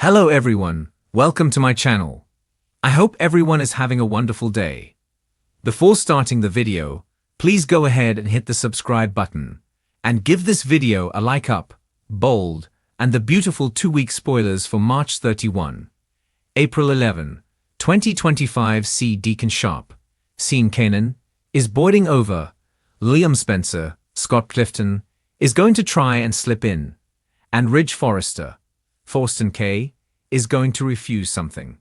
Hello everyone, welcome to my channel. I hope everyone is having a wonderful day. Before starting the video, please go ahead and hit the subscribe button and give this video a like up, bold, and the beautiful 2-week spoilers for March 31. April 11, 2025. See Deacon Sharp, Scene Canaan, is boarding over. Liam Spencer, Scott Clifton, is going to try and slip in. And Ridge Forrester, Thorsten K., is going to refuse something.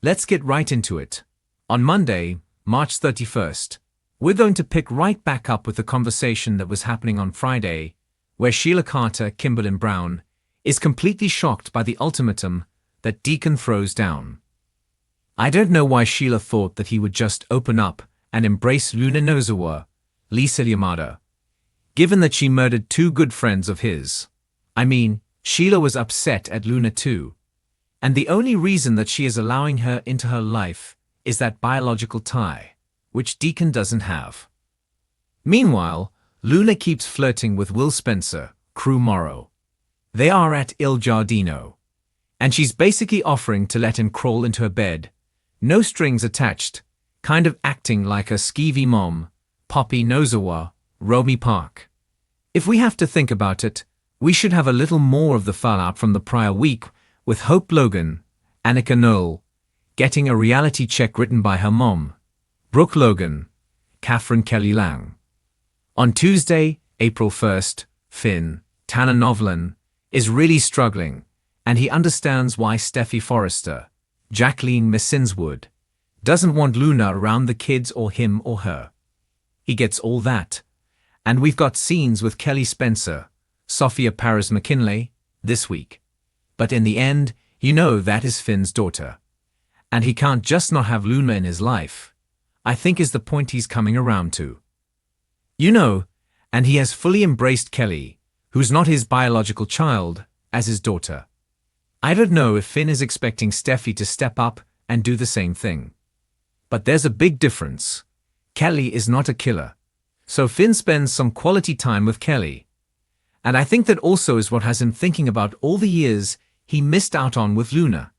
Let's get right into it. On Monday, March 31st, we're going to pick right back up with the conversation that was happening on Friday, where Sheila Carter, Kimberlyn Brown, is completely shocked by the ultimatum that Deacon throws down. I don't know why Sheila thought that he would just open up and embrace Luna Nozawa, Lisa Yamada, given that she murdered 2 good friends of his. I mean, Sheila was upset at Luna too. And the only reason that she is allowing her into her life is that biological tie, which Deacon doesn't have. Meanwhile, Luna keeps flirting with Will Spencer, Crew Morrow. They are at Il Giardino, and she's basically offering to let him crawl into her bed, no strings attached, kind of acting like a skeevy mom, Poppy Nozawa, Romy Park. If we have to think about it, we should have a little more of the fallout from the prior week, with Hope Logan, Annika Noel, getting a reality check written by her mom, Brooke Logan, Catherine Kelly Lang. On Tuesday, April 1st, Finn, Tanner Novlan, is really struggling, and he understands why Steffi Forrester, Jacqueline Missinswood, doesn't want Luna around the kids or him or her. He gets all that, and we've got scenes with Kelly Spencer, Sophia Paris McKinley, this week. But in the end, you know that is Finn's daughter. And he can't just not have Luna in his life, I think is the point he's coming around to. You know, and he has fully embraced Kelly, who's not his biological child, as his daughter. I don't know if Finn is expecting Steffi to step up and do the same thing. But there's a big difference. Kelly is not a killer. So Finn spends some quality time with Kelly. And I think that also is what has him thinking about all the years he missed out on with Luna.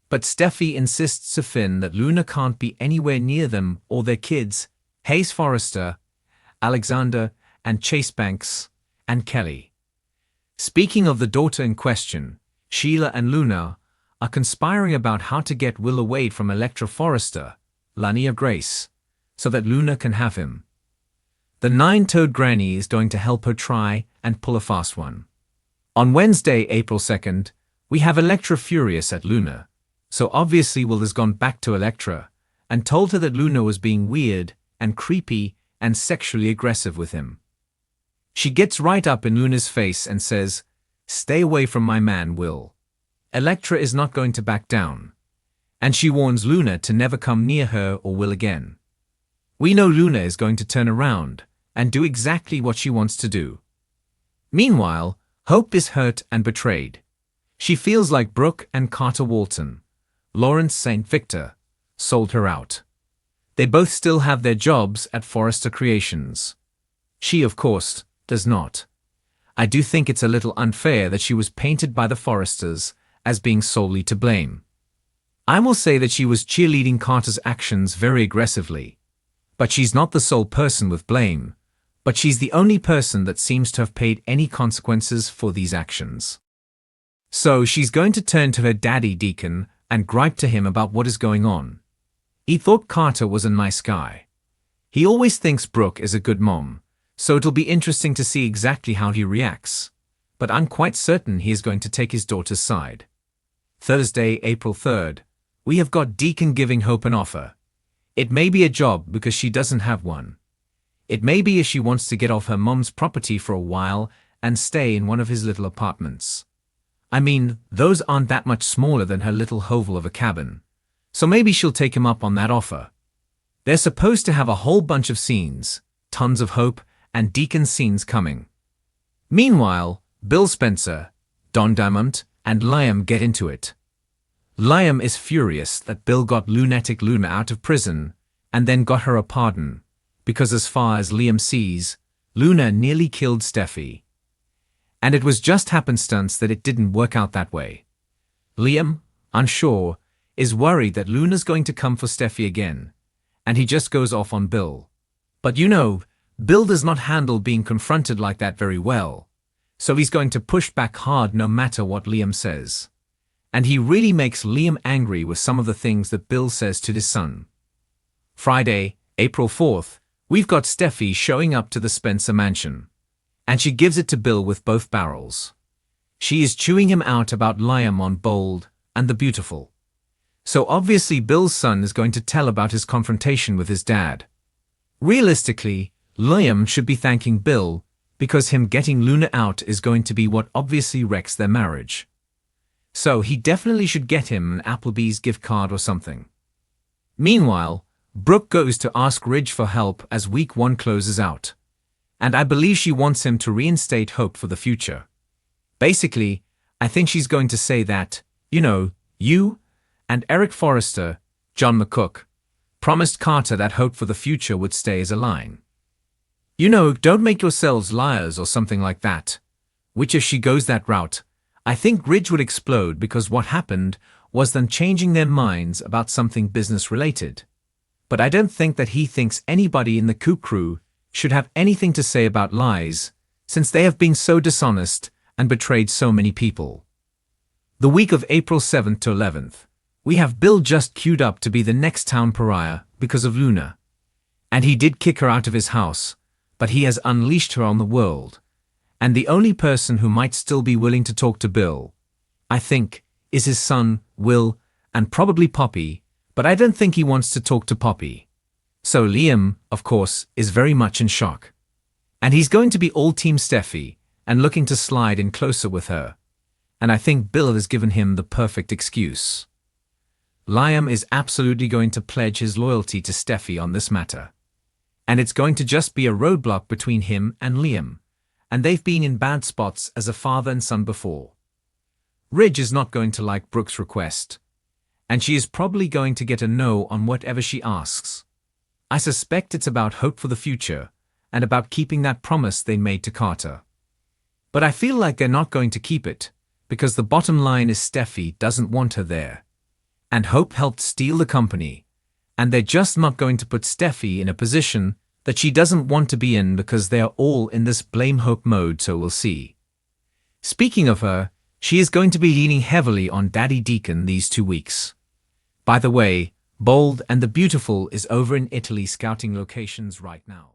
But Steffi insists to Finn that Luna can't be anywhere near them or their kids, Hayes Forrester, Alexander and Chase Banks, and Kelly. Speaking of the daughter in question, Sheila and Luna are conspiring about how to get Will away from Electra Forrester, Lania Grace, so that Luna can have him. The 9-toed granny is going to help her try and pull a fast one. On Wednesday, April 2nd, we have Electra furious at Luna, so obviously Will has gone back to Electra and told her that Luna was being weird and creepy and sexually aggressive with him. She gets right up in Luna's face and says, "Stay away from my man, Will." Electra is not going to back down, and she warns Luna to never come near her or Will again. We know Luna is going to turn around and do exactly what she wants to do. Meanwhile, Hope is hurt and betrayed. She feels like Brooke and Carter Walton, Lawrence St. Victor, sold her out. They both still have their jobs at Forrester Creations. She, of course, does not. I do think it's a little unfair that she was painted by the Forresters as being solely to blame. I will say that she was cheerleading Carter's actions very aggressively. But she's not the sole person with blame, but she's the only person that seems to have paid any consequences for these actions. So she's going to turn to her daddy Deacon and gripe to him about what is going on. He thought Carter was a nice guy. He always thinks Brooke is a good mom, so it'll be interesting to see exactly how he reacts. But I'm quite certain he is going to take his daughter's side. Thursday, April 3rd, we have got Deacon giving Hope an offer. It may be a job because she doesn't have one. It may be if she wants to get off her mom's property for a while and stay in one of his little apartments. I mean, those aren't that much smaller than her little hovel of a cabin. So maybe she'll take him up on that offer. They're supposed to have a whole bunch of scenes, tons of Hope and Deacon scenes coming. Meanwhile, Bill Spencer, Don Diamond, and Liam get into it. Liam is furious that Bill got lunatic Luna out of prison and then got her a pardon, because as far as Liam sees, Luna nearly killed Steffi. And it was just happenstance that it didn't work out that way. Liam, unsure, is worried that Luna's going to come for Steffi again, and he just goes off on Bill. But you know, Bill does not handle being confronted like that very well, so he's going to push back hard no matter what Liam says. And he really makes Liam angry with some of the things that Bill says to his son. Friday, April 4th, we've got Steffi showing up to the Spencer mansion, and she gives it to Bill with both barrels. She is chewing him out about Liam on Bold and the Beautiful. So obviously Bill's son is going to tell about his confrontation with his dad. Realistically, Liam should be thanking Bill because him getting Luna out is going to be what obviously wrecks their marriage. So he definitely should get him an Applebee's gift card or something. Meanwhile, Brooke goes to ask Ridge for help as week 1 closes out, and I believe she wants him to reinstate hope for the future. Basically, I think she's going to say that, you and Eric Forrester, John McCook, promised Carter that hope for the future would stay as a line. Don't make yourselves liars or something like that. Which if she goes that route, I think Ridge would explode because what happened was them changing their minds about something business-related. But I don't think that he thinks anybody in the Coop crew should have anything to say about lies, since they have been so dishonest and betrayed so many people. The week of April 7th to 11th, we have Bill just queued up to be the next town pariah because of Luna. And he did kick her out of his house, but he has unleashed her on the world. And the only person who might still be willing to talk to Bill, I think, is his son, Will, and probably Poppy, but I don't think he wants to talk to Poppy. So Liam, of course, is very much in shock. And he's going to be all Team Steffi and looking to slide in closer with her. And I think Bill has given him the perfect excuse. Liam is absolutely going to pledge his loyalty to Steffi on this matter. And it's going to just be a roadblock between him and Liam, and they've been in bad spots as a father and son before. Ridge is not going to like Brooke's request, and she is probably going to get a no on whatever she asks. I suspect it's about hope for the future, and about keeping that promise they made to Carter. But I feel like they're not going to keep it, because the bottom line is Steffi doesn't want her there. And Hope helped steal the company, and they're just not going to put Steffi in a position that she doesn't want to be in because they are all in this blame Hope mode, so we'll see. Speaking of her, she is going to be leaning heavily on Daddy Deacon these 2 weeks. By the way, Bold and the Beautiful is over in Italy scouting locations right now.